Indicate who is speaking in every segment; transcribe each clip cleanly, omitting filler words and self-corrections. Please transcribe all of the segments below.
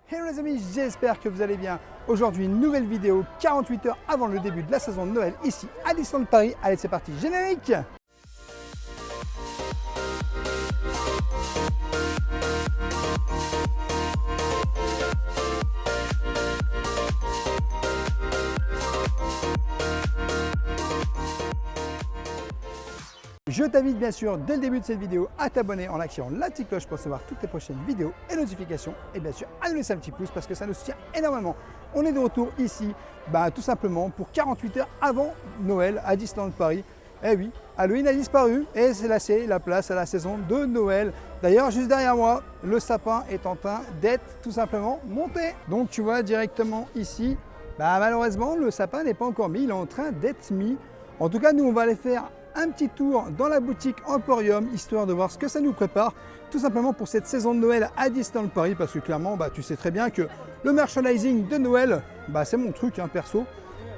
Speaker 1: Hello les amis, j'espère que vous allez bien. Aujourd'hui, une nouvelle vidéo 48 heures avant le début de la saison de Noël ici à Disneyland Paris. Allez, c'est parti, générique! Je t'invite bien sûr dès le début de cette vidéo à t'abonner en activant la petite cloche pour recevoir toutes les prochaines vidéos et notifications. Et bien sûr à nous laisser un petit pouce parce que ça nous soutient énormément. On est de retour ici, tout simplement pour 48 heures avant Noël à Disneyland Paris. Eh oui, Halloween a disparu et c'est laissé la place à la saison de Noël. D'ailleurs, juste derrière moi, le sapin est en train d'être tout simplement monté. Donc tu vois directement ici, malheureusement le sapin n'est pas encore mis, il est en train d'être mis. En tout cas, nous on va aller faire un petit tour dans la boutique Emporium, histoire de voir ce que ça nous prépare, tout simplement pour cette saison de Noël à Disneyland Paris, parce que clairement, tu sais très bien que le merchandising de Noël, c'est mon truc, perso.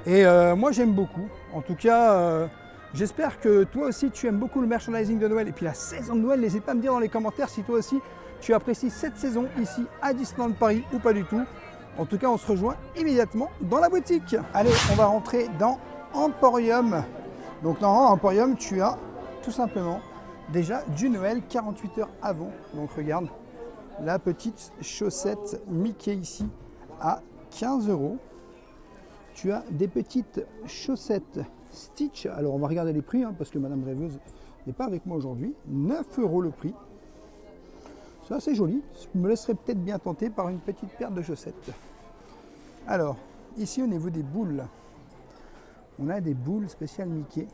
Speaker 1: Et moi, j'aime beaucoup. En tout cas, j'espère que toi aussi, tu aimes beaucoup le merchandising de Noël. Et puis la saison de Noël, n'hésite pas à me dire dans les commentaires si toi aussi, tu apprécies cette saison ici à Disneyland Paris ou pas du tout. En tout cas, on se rejoint immédiatement dans la boutique. Allez, on va rentrer dans Emporium. Donc dans Emporium, tu as tout simplement déjà du Noël 48 heures avant. Donc regarde, la petite chaussette Mickey ici à 15 €. Tu as des petites chaussettes Stitch. Alors on va regarder les prix parce que Madame Rêveuse n'est pas avec moi aujourd'hui. 9 € le prix. C'est assez joli. Je me laisserai peut-être bien tenter par une petite paire de chaussettes. Alors, ici au niveau des boules, on a des boules spéciales Mickey,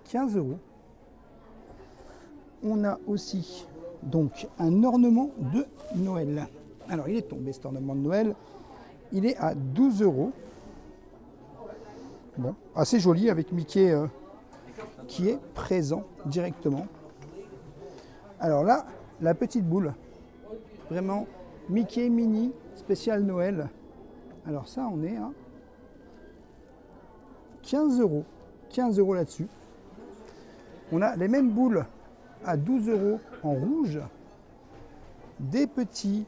Speaker 1: 15 €. On a aussi donc un ornement de Noël. Alors il est tombé cet ornement de Noël, il est à 12 €. Bon, assez joli avec Mickey qui est présent directement. Alors là, la petite boule, vraiment Mickey mini spécial Noël. Alors ça, on est à 15 €. 15 € là-dessus. On a les mêmes boules à 12 € en rouge. Des petits,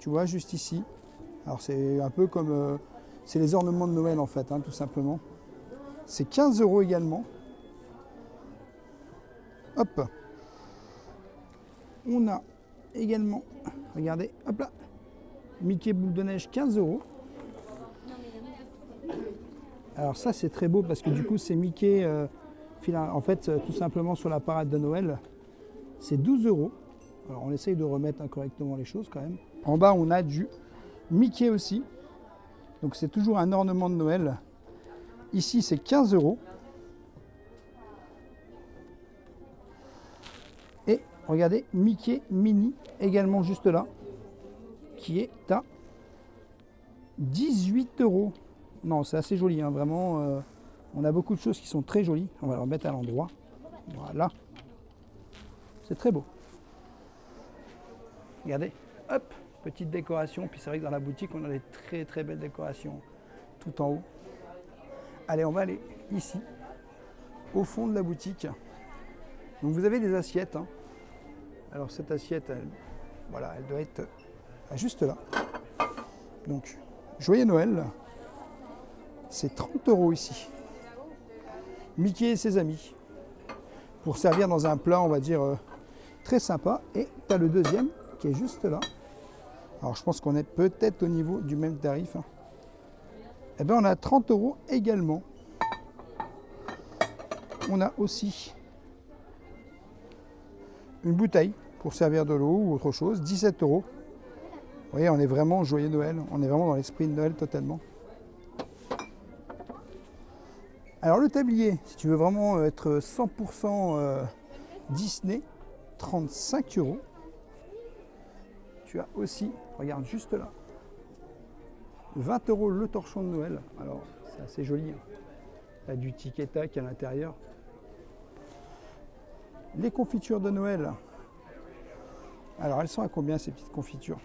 Speaker 1: tu vois, juste ici. Alors c'est un peu comme, c'est les ornements de Noël en fait, tout simplement. C'est 15 € également. Hop. On a également, regardez, hop là, Mickey boule de neige, 15 €. Alors ça c'est très beau parce que du coup c'est Mickey, en fait tout simplement sur la parade de Noël, c'est 12 €. Alors on essaye de remettre correctement les choses quand même. En bas on a du Mickey aussi, donc c'est toujours un ornement de Noël. Ici c'est 15 €. Et regardez Mickey mini également juste là, qui est à 18 €. Non, c'est assez joli, vraiment. On a beaucoup de choses qui sont très jolies. On va le remettre à l'endroit. Voilà. C'est très beau. Regardez, hop, petite décoration. Puis c'est vrai que dans la boutique, on a des très très belles décorations tout en haut. Allez, on va aller ici, au fond de la boutique. Donc vous avez des assiettes. Alors cette assiette, elle doit être juste là. Donc, joyeux Noël. C'est 30 € ici. Mickey et ses amis. Pour servir dans un plat, on va dire, très sympa. Et tu as le deuxième qui est juste là. Alors je pense qu'on est peut-être au niveau du même tarif. Eh bien on a 30 € également. On a aussi une bouteille pour servir de l'eau ou autre chose, 17 €. Vous voyez, on est vraiment joyeux Noël. On est vraiment dans l'esprit de Noël totalement. Alors le tablier, si tu veux vraiment être 100% Disney, 35 €. Tu as aussi, regarde juste là, 20 € le torchon de Noël. Alors c'est assez joli. Il y a du tic et tac à l'intérieur. Les confitures de Noël. Alors elles sont à combien ces petites confitures?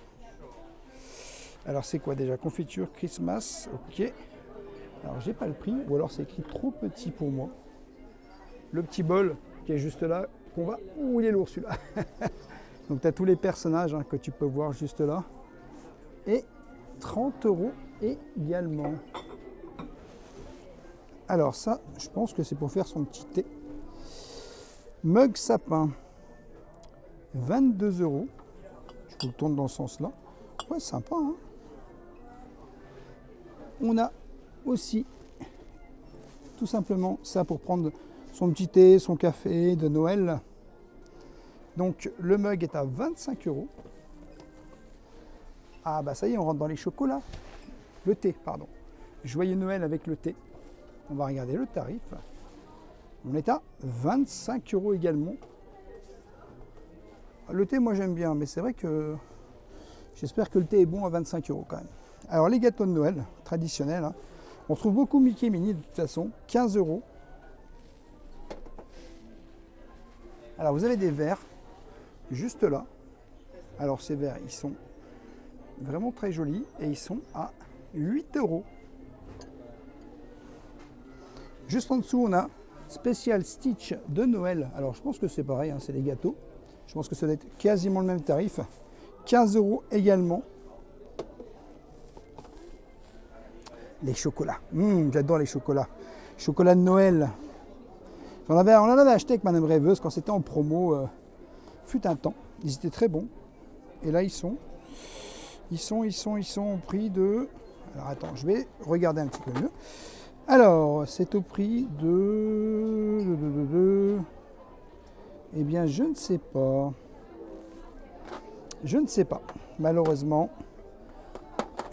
Speaker 1: Alors c'est quoi déjà? Confiture Christmas, ok. Alors j'ai pas le prix, ou alors c'est écrit trop petit pour moi. Le petit bol qui est juste là, qu'on va... Ouh, il est lourd celui-là. Donc tu as tous les personnages que tu peux voir juste là. Et 30 € également. Alors ça, je pense que c'est pour faire son petit thé. Mug sapin, 22 €. Je vous le tourne dans ce sens-là. Ouais, sympa, hein. On a aussi tout simplement ça pour prendre son petit thé, son café de Noël. Donc le mug est à 25 €. Ah bah ça y est, on rentre dans les chocolats. Le thé, pardon. Joyeux Noël avec le thé. On va regarder le tarif. On est à 25 € également. Le thé, moi j'aime bien, mais c'est vrai que j'espère que le thé est bon à 25 € quand même. Alors les gâteaux de Noël traditionnels, hein. On trouve beaucoup Mickey et Minnie de toute façon, 15 €. Alors vous avez des verres juste là. Alors ces verres, ils sont vraiment très jolis et ils sont à 8 €. Juste en dessous, on a Special Stitch de Noël. Alors je pense que c'est pareil, hein, c'est les gâteaux. Je pense que ça doit être quasiment le même tarif. 15 € également. Les chocolats. J'adore les chocolats. Chocolat de Noël. On en avait acheté avec Madame Rêveuse quand c'était en promo. Fut un temps. Ils étaient très bons. Et là, ils sont au prix de... Alors attends, je vais regarder un petit peu mieux. Alors, c'est au prix de... Eh bien, je ne sais pas. Je ne sais pas. Malheureusement,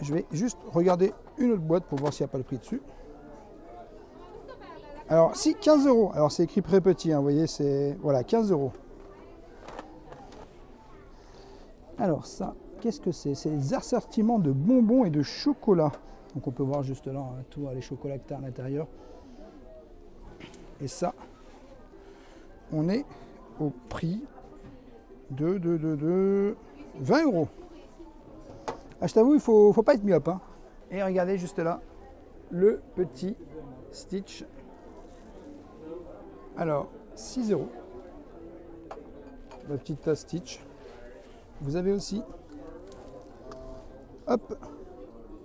Speaker 1: je vais juste regarder une autre boîte pour voir s'il n'y a pas le prix dessus. Alors, si, 15 €. Alors, c'est écrit très petit, hein, vous voyez, c'est... Voilà, 15 €. Alors, ça, qu'est-ce que c'est? C'est les assortiments de bonbons et de chocolat. Donc, on peut voir juste là, hein, tous les chocolats que tu as à l'intérieur. Et ça, on est au prix de 20 €. Ah, je t'avoue, il faut pas être myope, hein. Et regardez juste là, le petit Stitch. Alors, 6 €. La petite tasse Stitch. Vous avez aussi, hop,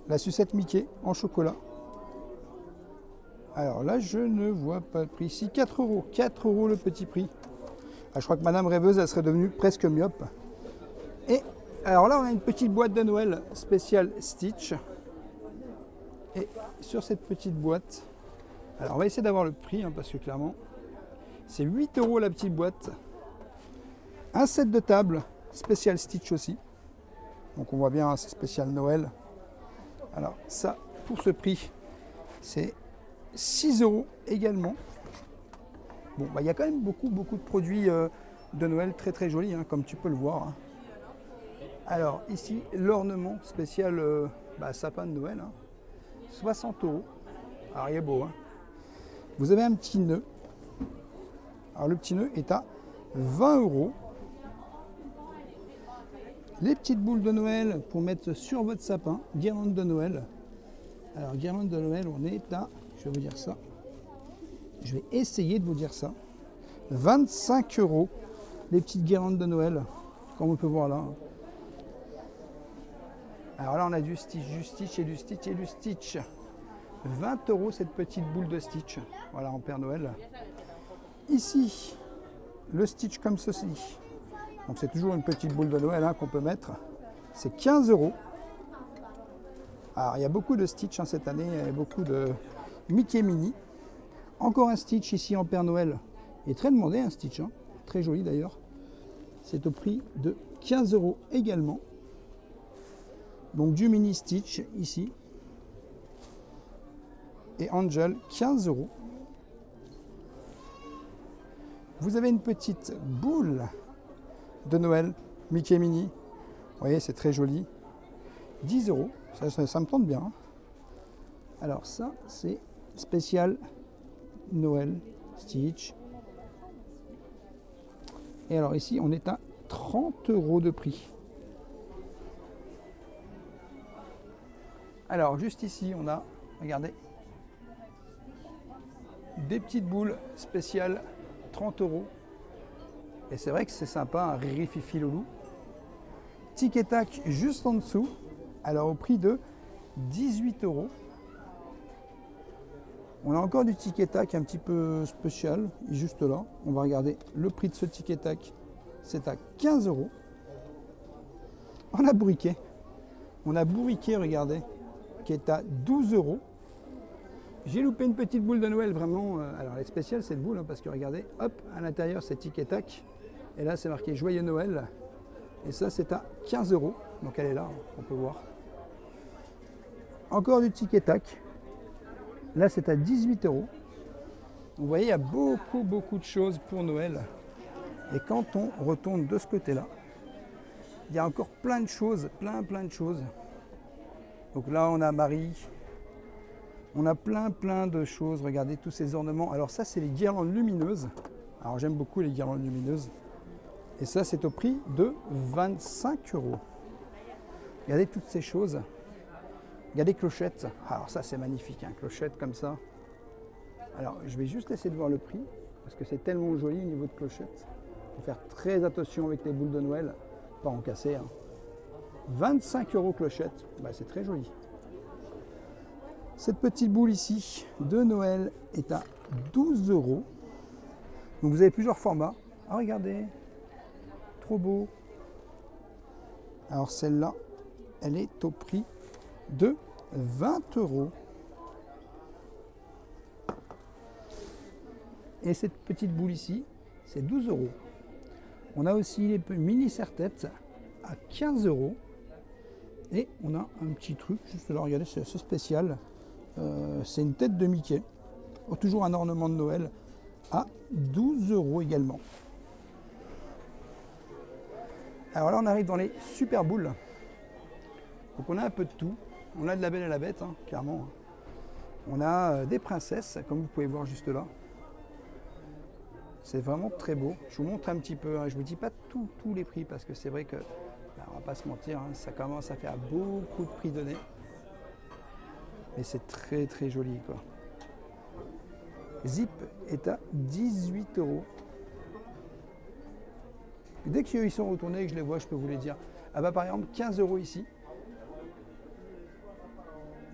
Speaker 1: la sucette Mickey en chocolat. Alors là, je ne vois pas le prix. Si, 4 €. 4 € le petit prix. Ah, je crois que Madame Rêveuse, elle serait devenue presque myope. Et alors là, on a une petite boîte de Noël spéciale Stitch. Et sur cette petite boîte, alors on va essayer d'avoir le prix, hein, parce que clairement, c'est 8 € la petite boîte. Un set de table spécial Stitch aussi. Donc on voit bien, hein, c'est spécial Noël. Alors ça, pour ce prix, c'est 6 € également. Bon, bah, il y a quand même beaucoup de produits de Noël très jolis, hein, comme tu peux le voir, hein. Alors ici, l'ornement spécial sapin de Noël, hein, 60 €. Alors il est beau, hein. Vous avez un petit nœud. Alors le petit nœud est à 20 €. Les petites boules de Noël pour mettre sur votre sapin, guirlande de Noël. Alors guirlande de Noël, on est à, je vais vous dire ça. Je vais essayer de vous dire ça. 25 € les petites guirlandes de Noël, comme on peut voir là. Alors là, on a du Stitch et du Stitch et du Stitch. 20 € cette petite boule de Stitch. Voilà, en Père Noël. Ici, le Stitch comme ceci. Donc c'est toujours une petite boule de Noël, hein, qu'on peut mettre. C'est 15 €. Alors il y a beaucoup de Stitch, hein, cette année. Il y a beaucoup de Mickey et Minnie. Encore un Stitch ici en Père Noël. Il est très demandé, un Stitch, hein. Très joli d'ailleurs. C'est au prix de 15 € également. Donc du mini Stitch ici. Et Angel, 15 €. Vous avez une petite boule de Noël, Mickey et Minnie. Vous voyez, c'est très joli. 10 €. Ça me tente bien, hein. Alors ça, c'est spécial Noël Stitch. Et alors ici, on est à 30 € de prix. Alors juste ici, on a, regardez, des petites boules spéciales 30 €. Et c'est vrai que c'est sympa, un Riri Fifi Loulou. Tic et tac juste en dessous, alors au prix de 18 €. On a encore du Tic et Tac un petit peu spécial, juste là. On va regarder le prix de ce Tic et Tac. C'est à 15 €. On a Bourriquet. On a Bourriquet, regardez, qui est à 12 €. J'ai loupé une petite boule de Noël, vraiment. Alors, elle est spéciale, cette boule, hein, parce que regardez, hop, à l'intérieur, c'est Tic et Tac. Et là, c'est marqué Joyeux Noël. Et ça, c'est à 15 €. Donc, elle est là, on peut voir. Encore du Tic et Tac. Là, c'est à 18 €. Vous voyez, il y a beaucoup de choses pour Noël. Et quand on retourne de ce côté-là, il y a encore plein de choses, plein de choses. Donc là, on a Marie. On a plein de choses. Regardez tous ces ornements. Alors ça, c'est les guirlandes lumineuses. Alors j'aime beaucoup les guirlandes lumineuses. Et ça, c'est au prix de 25 €. Regardez toutes ces choses. Regardez clochettes. Alors ça, c'est magnifique, hein, clochettes comme ça. Alors, je vais juste essayer de voir le prix, parce que c'est tellement joli au niveau de clochettes. Il faut faire très attention avec les boules de Noël, pas en casser. Hein. 25 € clochettes, bah, c'est très joli. Cette petite boule ici de Noël est à 12 €. Donc vous avez plusieurs formats. Ah, regardez, trop beau. Alors celle-là, elle est au prix de 20 €. Et cette petite boule ici, c'est 12 €. On a aussi les mini serre-têtes à 15 €. Et on a un petit truc, juste là, regardez, c'est assez spécial. C'est une tête de Mickey. Toujours un ornement de Noël à 12 € également. Alors là, on arrive dans les super boules. Donc on a un peu de tout. On a de la Belle et la Bête, hein, clairement. On a des princesses, comme vous pouvez voir juste là. C'est vraiment très beau. Je vous montre un petit peu. Hein. Je ne vous dis pas tous les prix parce que c'est vrai que, bah, on va pas se mentir, hein, ça commence à faire beaucoup de prix donnés. Mais c'est très joli, quoi. Zip est à 18 €. Dès qu'ils sont retournés et que je les vois, je peux vous les dire. Ah bah par exemple 15 € ici.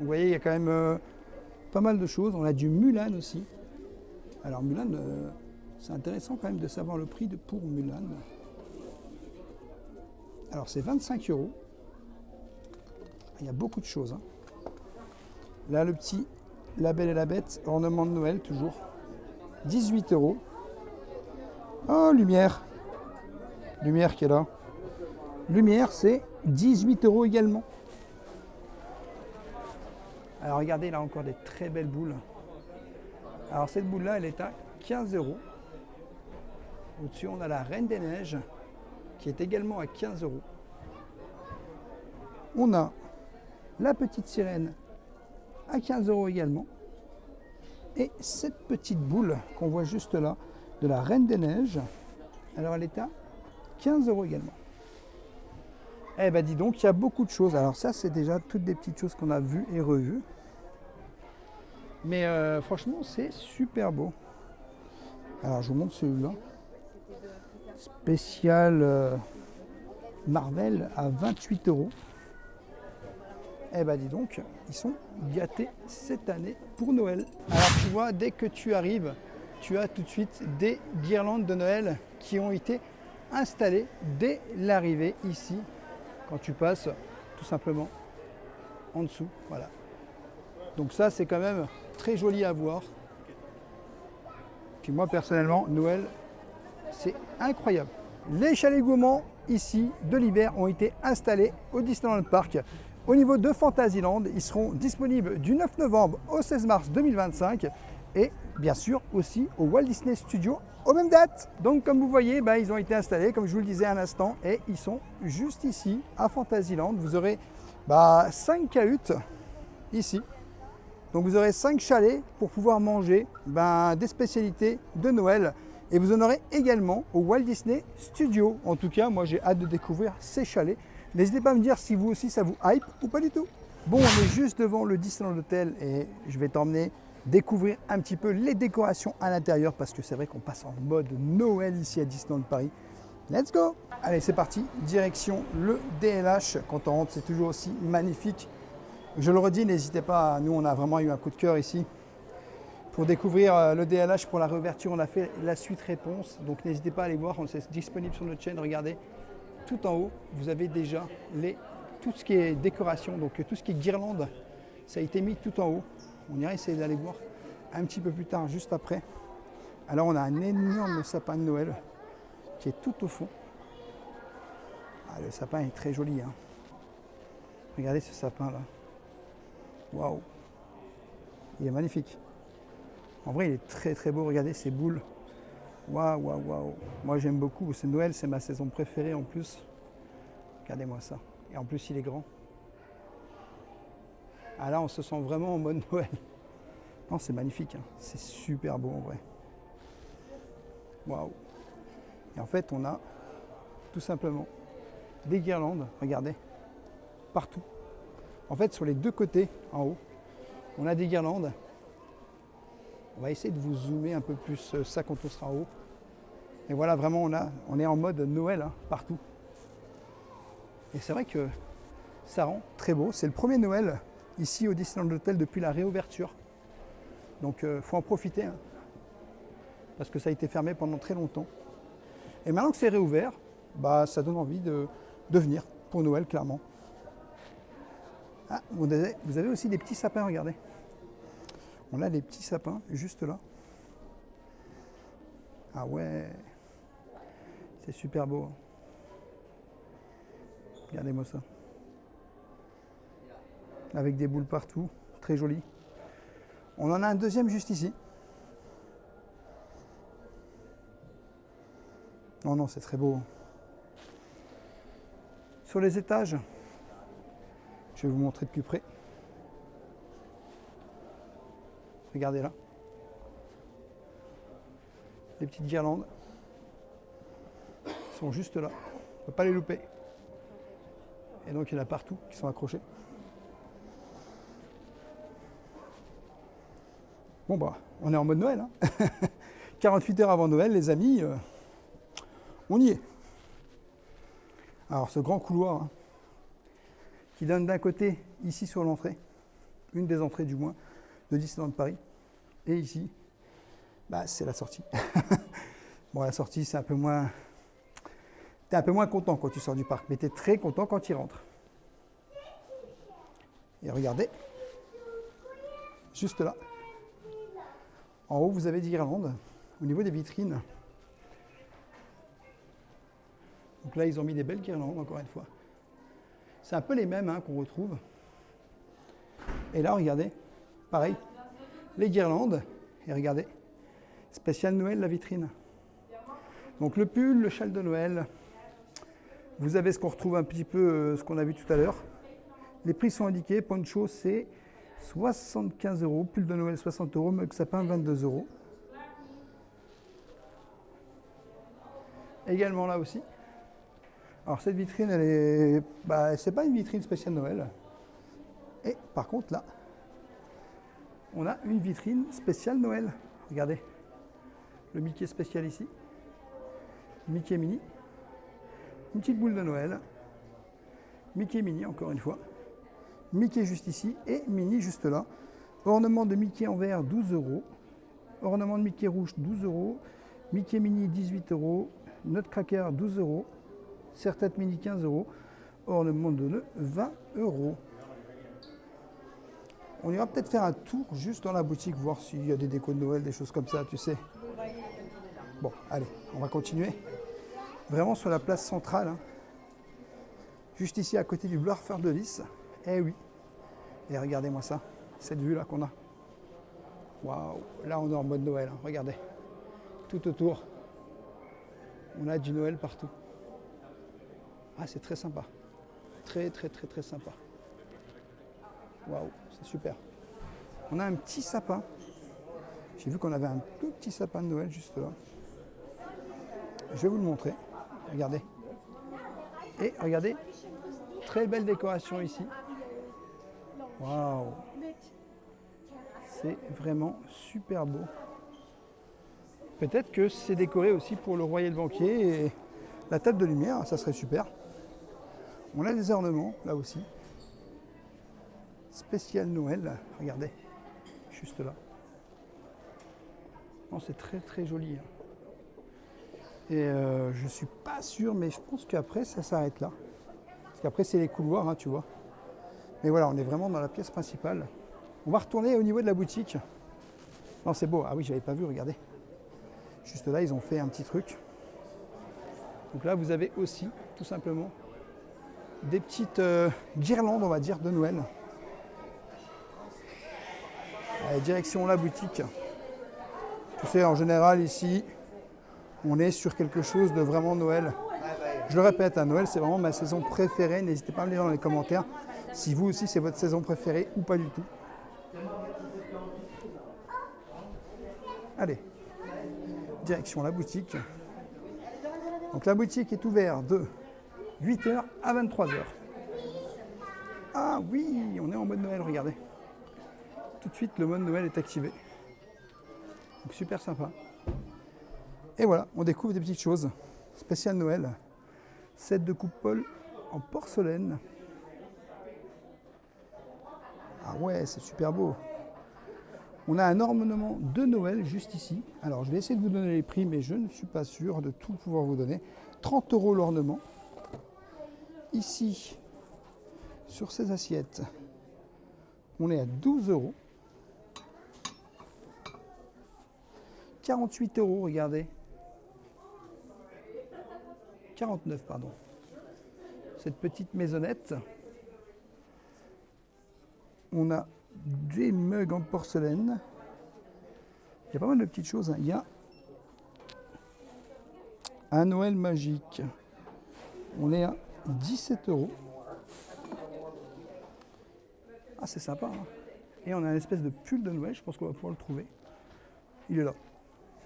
Speaker 1: Vous voyez, il y a quand même pas mal de choses. On a du Mulan aussi. Alors Mulan, c'est intéressant quand même de savoir le prix pour Mulan. Alors c'est 25 €. Il y a beaucoup de choses. Hein. Là, le petit La Belle et la Bête, ornement de Noël, toujours. 18 €. Oh, Lumière. Lumière qui est là. Lumière, c'est 18 € également. Alors, regardez, là, encore des très belles boules. Alors, cette boule-là, elle est à 15 €. Au-dessus, on a la Reine des Neiges, qui est également à 15 €. On a la Petite Sirène à 15 € également. Et cette petite boule qu'on voit juste là, de la Reine des Neiges, alors elle est à 15 € également. Eh ben dis donc, il y a beaucoup de choses. Alors ça, c'est déjà toutes des petites choses qu'on a vues et revues. Mais franchement, c'est super beau. Alors je vous montre celui-là. Spécial Marvel à 28 €. Eh ben dis donc, ils sont gâtés cette année pour Noël. Alors tu vois, dès que tu arrives, tu as tout de suite des guirlandes de Noël qui ont été installées dès l'arrivée ici, quand tu passes tout simplement en dessous. Voilà. Donc ça, c'est quand même très joli à voir. Puis moi, personnellement, Noël, c'est incroyable. Les chalets gourmands ici de l'hiver ont été installés au Disneyland Park. Au niveau de Fantasyland, ils seront disponibles du 9 novembre au 16 mars 2025 et bien sûr aussi au Walt Disney Studios aux mêmes dates. Donc comme vous voyez, ils ont été installés, comme je vous le disais à l'instant, et ils sont juste ici à Fantasyland. Vous aurez 5 cahutes ici. Donc vous aurez 5 chalets pour pouvoir manger des spécialités de Noël. Et vous en aurez également au Walt Disney Studios. En tout cas, moi j'ai hâte de découvrir ces chalets. N'hésitez pas à me dire si vous aussi ça vous hype ou pas du tout. Bon, on est juste devant le Disneyland Hotel et je vais t'emmener découvrir un petit peu les décorations à l'intérieur parce que c'est vrai qu'on passe en mode Noël ici à Disneyland Paris. Let's go! Allez, c'est parti, direction le DLH. Quand on rentre, c'est toujours aussi magnifique. Je le redis, n'hésitez pas, nous on a vraiment eu un coup de cœur ici. Pour découvrir le DLH pour la réouverture, on a fait la suite réponse. Donc n'hésitez pas à aller voir, c'est disponible sur notre chaîne. Regardez, tout en haut, vous avez déjà tout ce qui est décoration, donc tout ce qui est guirlande, ça a été mis tout en haut. On ira essayer d'aller voir un petit peu plus tard, juste après. Alors on a un énorme sapin de Noël qui est tout au fond. Ah, le sapin est très joli, hein. Regardez ce sapin là. Waouh! Il est magnifique. En vrai, il est très très beau. Regardez ces boules. Waouh, waouh, waouh. Moi, j'aime beaucoup. C'est Noël, c'est ma saison préférée en plus. Regardez-moi ça. Et en plus, il est grand. Ah là, on se sent vraiment en mode Noël. Non, c'est magnifique, hein. C'est super beau en vrai. Waouh. Et en fait, on a tout simplement des guirlandes. Regardez. Partout. En fait, sur les deux côtés, en haut, on a des guirlandes. On va essayer de vous zoomer un peu plus ça quand on sera en haut. Et voilà, vraiment, on est en mode Noël, hein, partout. Et c'est vrai que ça rend très beau. C'est le premier Noël ici au Disneyland Hotel depuis la réouverture. Donc, il faut en profiter, hein, parce que ça a été fermé pendant très longtemps. Et maintenant que c'est réouvert, bah, ça donne envie de venir pour Noël, clairement. Ah, vous avez aussi des petits sapins, regardez. On a des petits sapins juste là. Ah ouais, c'est super beau. Regardez-moi ça. Avec des boules partout, très joli. On en a un deuxième juste ici. Non, non, c'est très beau. Sur les étages, je vais vous montrer de plus près. Regardez là. Les petites guirlandes sont juste là. On ne peut pas les louper. Et donc il y en a partout qui sont accrochés. Bon bah, on est en mode Noël, hein. 48 heures avant Noël, les amis, on y est. Alors ce grand couloir, hein, qui donne d'un côté, ici sur l'entrée, une des entrées du moins, de Disneyland Paris, et ici, bah, c'est la sortie. Bon, la sortie, c'est un peu moins... T'es un peu moins content quand tu sors du parc, mais t'es très content quand tu rentres. Et regardez, juste là, en haut, vous avez des guirlandes, au niveau des vitrines. Donc là, ils ont mis des belles guirlandes, encore une fois. C'est un peu les mêmes, hein, qu'on retrouve. Et là, regardez, pareil, les guirlandes, et regardez, spécial Noël, la vitrine. Donc le pull, le châle de Noël, vous avez ce qu'on retrouve un petit peu, ce qu'on a vu tout à l'heure. Les prix sont indiqués, poncho c'est 75 €, pull de Noël 60 €, mug sapin 22 €. Également là aussi. Alors cette vitrine, elle est, bah, c'est pas une vitrine spéciale Noël. Et par contre là, on a une vitrine spéciale Noël. Regardez, le Mickey spécial ici, Mickey mini, une petite boule de Noël, Mickey mini encore une fois, Mickey juste ici et Mini juste là. Ornement de Mickey en verre 12 €, ornement de Mickey rouge 12 €, Mickey mini 18 €, Nutcracker 12 €, serre-tête mini 15 €, ornement de nœud 20 €. On ira peut-être faire un tour juste dans la boutique, voir s'il y a des décos de Noël, des choses comme ça, tu sais. Bon, allez, on va continuer. Vraiment sur la place centrale, hein. Juste ici à côté du boulevard Fleur de Lys. Eh oui. Et regardez-moi ça, cette vue-là qu'on a. Waouh, là on est en mode Noël, hein. Regardez. Tout autour, on a du Noël partout. Ah, c'est très sympa. Très, très, très, très sympa. Waouh, c'est super. On a un petit sapin. J'ai vu qu'on avait un tout petit sapin de Noël juste là. Je vais vous le montrer. Regardez. Et regardez, très belle décoration ici. Waouh. C'est vraiment super beau. Peut-être que c'est décoré aussi pour le Royal Banquet et la table de lumière, ça serait super. On a des ornements là aussi. spécial Noël. Regardez, juste là. Non, c'est très très joli. Et je suis pas sûr, mais je pense qu'après ça s'arrête là. Parce qu'après c'est les couloirs, hein, tu vois. Mais voilà, on est vraiment dans la pièce principale. On va retourner au niveau de la boutique. Non, c'est beau. Ah oui, j'avais pas vu, regardez. Juste là, ils ont fait un petit truc. Donc là, vous avez aussi, tout simplement, des petites guirlandes, on va dire, de Noël. Allez, direction la boutique. Tu sais, en général, ici, on est sur quelque chose de vraiment Noël. Je le répète, hein, Noël, c'est vraiment ma saison préférée. N'hésitez pas à me dire dans les commentaires si vous aussi, c'est votre saison préférée ou pas du tout. Allez, direction la boutique. Donc la boutique est ouverte de 8h à 23h. Ah oui, on est en mode Noël, regardez. Tout de suite, le mode Noël est activé. Donc super sympa. Et voilà, on découvre des petites choses. Spécial Noël. Set de coupoles en porcelaine. Ah ouais, c'est super beau. On a un ornement de Noël juste ici. Alors, je vais essayer de vous donner les prix, mais je ne suis pas sûr de tout pouvoir vous donner. 30 € l'ornement. Ici, sur ces assiettes, on est à 12 €. 48 €, regardez. 49, pardon. Cette petite maisonnette. On a des mugs en porcelaine. Il y a pas mal de petites choses. Il y a un Noël magique. On est à 17 €. Ah, c'est sympa. Hein. Et on a une espèce de pull de Noël. Je pense qu'on va pouvoir le trouver. Il est là.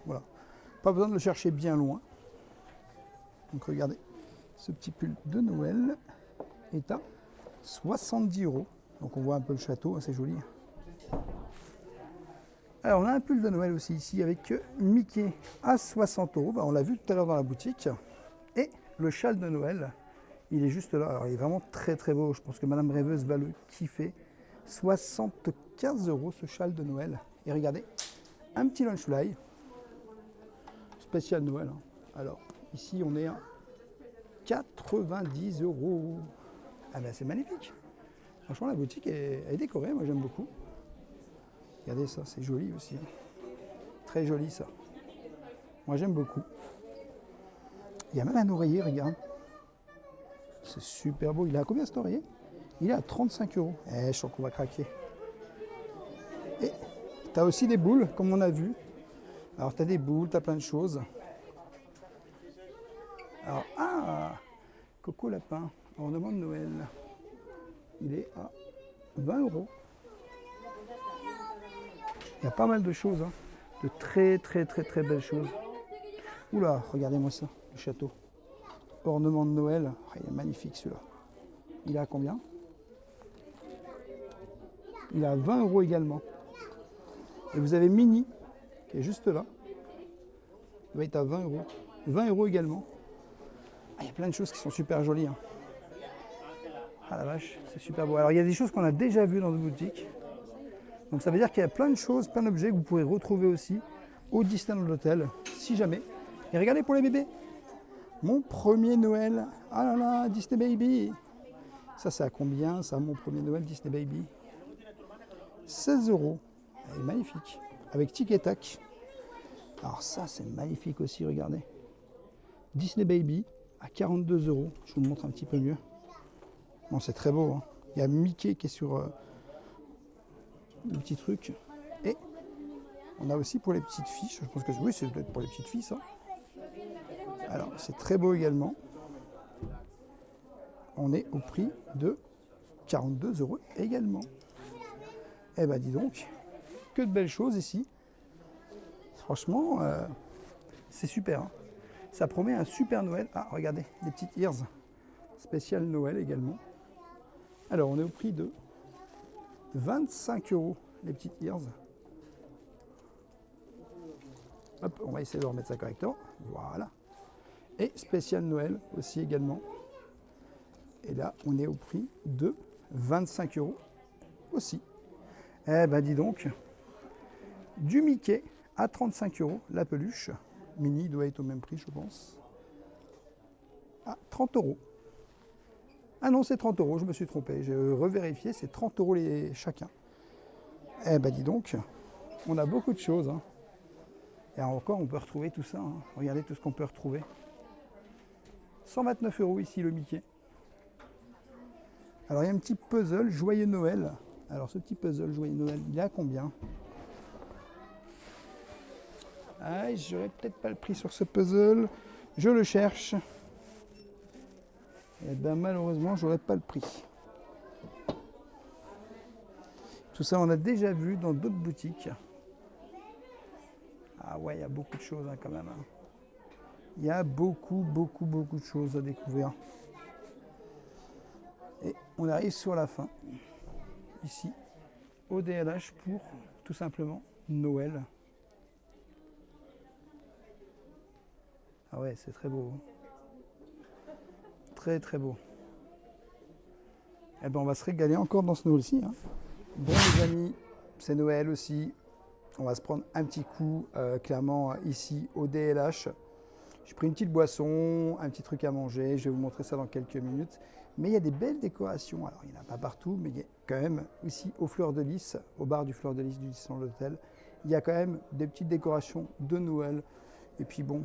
Speaker 1: Voilà. Pas besoin de le chercher bien loin. Donc regardez. Ce petit pull de Noël est à 70 €. Donc on voit un peu le château. C'est joli. Alors on a un pull de Noël aussi ici avec Mickey à 60 €. On l'a vu tout à l'heure dans la boutique. Et le châle de Noël, il est juste là. Alors il est vraiment très très beau. Je pense que Madame Rêveuse va le kiffer. 75 € ce châle de Noël. Et regardez, un petit lunch fly. Spécial Noël. Hein. Alors ici on est à 90 €. Ah ben c'est magnifique. Franchement la boutique est décorée. Moi j'aime beaucoup. Regardez ça, c'est joli aussi. Très joli ça. Moi j'aime beaucoup. Il y a même un oreiller, regarde. C'est super beau. Il est à combien cet oreiller? Il est à 35 €. Eh, je sens qu'on va craquer. Et tu as aussi des boules, comme on a vu. Alors tu as des boules, tu as plein de choses. Alors, Coco Lapin, ornement de Noël. Il est à 20 €. Il y a pas mal de choses, hein. De très très très très belles choses. Oula, regardez-moi ça, le château. Ornement de Noël, il est magnifique celui-là. Il est à combien? Il est à 20 € également. Et vous avez Mini, qui est juste là. Il va être à 20 €. 20 € également. Ah, il y a plein de choses qui sont super jolies. Hein. Ah la vache, c'est super beau. Alors il y a des choses qu'on a déjà vues dans nos boutiques. Donc ça veut dire qu'il y a plein de choses, plein d'objets que vous pourrez retrouver aussi au Disneyland Hotel, si jamais. Et regardez pour les bébés. Mon premier Noël. Ah là là, Disney Baby. Ça c'est à combien ça, mon premier Noël Disney Baby? 16 €. Elle est magnifique. Avec Tic et Tac. Alors ça c'est magnifique aussi, regardez. Disney Baby à 42 €. Je vous le montre un petit peu mieux. Bon, c'est très beau. Hein. Il y a Mickey qui est sur le petit truc. Et on a aussi pour les petites filles. Je pense que oui, c'est peut-être pour les petites filles ça. Alors c'est très beau également. On est au prix de 42 € également. Eh ben dis donc, que de belles choses ici. Franchement, c'est super. Hein. Ça promet un super Noël. Ah, regardez, les petites ears. Spécial Noël également. Alors, on est au prix de 25 € les petites ears. Hop, on va essayer de remettre ça correctement. Voilà. Et spécial Noël aussi également. Et là, on est au prix de 25 € aussi. Eh ben dis donc, du Mickey à 35 €, la peluche. Mini doit être au même prix, je pense. À 30 €. Ah non, c'est 30 €, je me suis trompé. J'ai revérifié, c'est 30 € chacun. Eh ben dis donc, on a beaucoup de choses. Hein. Et encore, on peut retrouver tout ça. Hein. Regardez tout ce qu'on peut retrouver. 129 € ici, le Mickey. Alors, il y a un petit puzzle Joyeux Noël. Alors, ce petit puzzle Joyeux Noël, il est à combien? Ah, j'aurais peut-être pas le prix sur ce puzzle. Je le cherche. Et bien, malheureusement, j'aurais pas le prix. Tout ça, on a déjà vu dans d'autres boutiques. Ah ouais, il y a beaucoup de choses hein, quand même. Hein. Il y a beaucoup de choses à découvrir. Et on arrive sur la fin. Ici, au DLH pour tout simplement Noël. Ah ouais, c'est très beau. Très beau. Eh ben, on va se régaler encore dans ce Noël-ci. Hein. Bon les amis, c'est Noël aussi. On va se prendre un petit coup, clairement, ici au DLH. J'ai pris une petite boisson, un petit truc à manger. Je vais vous montrer ça dans quelques minutes. Mais il y a des belles décorations. Alors, il n'y en a pas partout, mais il y a quand même ici au Fleur de Lys, au bar du Fleur de Lys du Disneyland Hotel, il y a quand même des petites décorations de Noël. Et puis bon,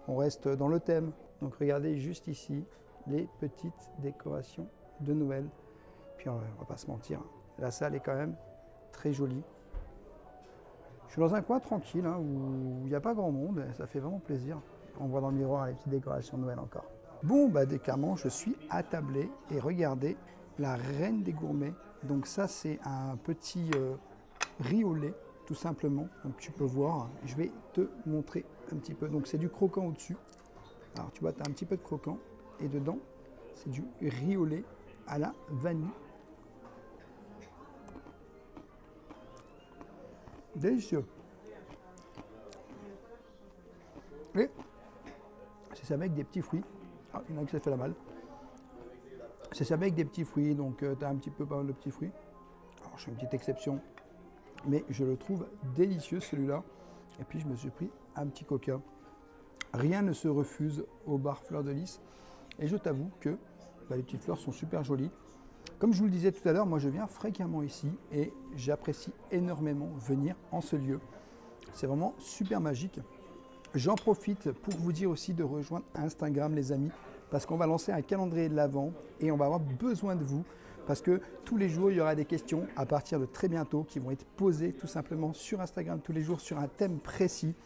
Speaker 1: on reste dans le thème. Donc regardez juste ici les petites décorations de Noël. Puis on va pas se mentir, la salle est quand même très jolie. Je suis dans un coin tranquille hein, où il n'y a pas grand monde, ça fait vraiment plaisir. On voit dans le miroir les petites décorations de Noël encore. Bon, bah clairement, je suis attablé et regardez la reine des gourmets. Donc ça, c'est un petit riz au lait, tout simplement. Donc tu peux voir, je vais te montrer un petit peu. Donc c'est du croquant au-dessus. Alors tu vois, tu as un petit peu de croquant et dedans, c'est du riz au lait à la vanille. Délicieux. Et c'est ça avec des petits fruits. Ah, il y en a qui ça fait la malle. C'est ça avec des petits fruits, donc tu as un petit peu pas mal de petits fruits. Alors je fais une petite exception, mais je le trouve délicieux celui-là. Et puis je me suis pris un petit coca. Rien ne se refuse au bar Fleur de Lys. Et je t'avoue que les petites fleurs sont super jolies. Comme je vous le disais tout à l'heure, moi je viens fréquemment ici et j'apprécie énormément venir en ce lieu. C'est vraiment super magique. J'en profite pour vous dire aussi de rejoindre Instagram les amis, parce qu'on va lancer un calendrier de l'Avent et on va avoir besoin de vous, parce que tous les jours il y aura des questions à partir de très bientôt qui vont être posées tout simplement sur Instagram tous les jours sur un thème précis.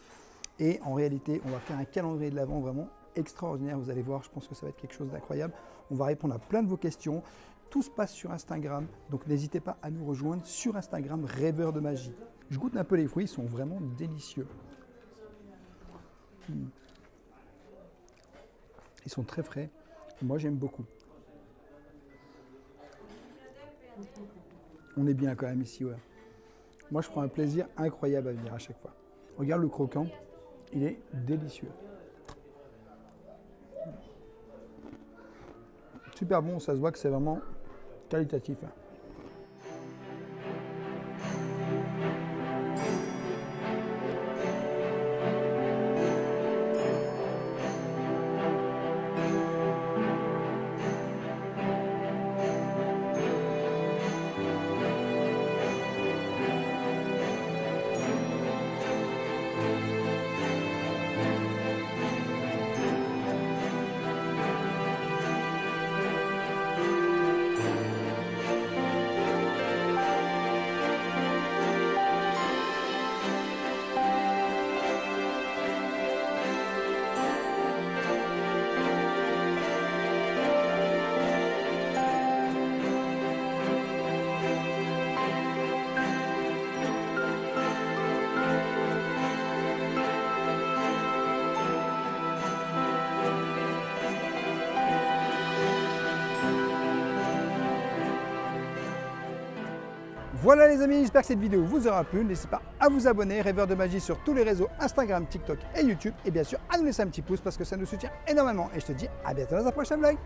Speaker 1: Et en réalité, on va faire un calendrier de l'Avent vraiment extraordinaire. Vous allez voir, je pense que ça va être quelque chose d'incroyable. On va répondre à plein de vos questions. Tout se passe sur Instagram, donc n'hésitez pas à nous rejoindre sur Instagram, Rêveur de Magie. Je goûte un peu les fruits, ils sont vraiment délicieux. Ils sont très frais. Moi, j'aime beaucoup. On est bien quand même ici, ouais. Moi, je prends un plaisir incroyable à venir à chaque fois. Regarde le croquant, il est délicieux. Super bon, ça se voit que c'est vraiment qualitatif. Hein. Voilà les amis, j'espère que cette vidéo vous aura plu. N'hésitez pas à vous abonner, Rêveur de Magie sur tous les réseaux Instagram, TikTok et YouTube. Et bien sûr, à nous laisser un petit pouce parce que ça nous soutient énormément. Et je te dis à bientôt dans un prochain vlog.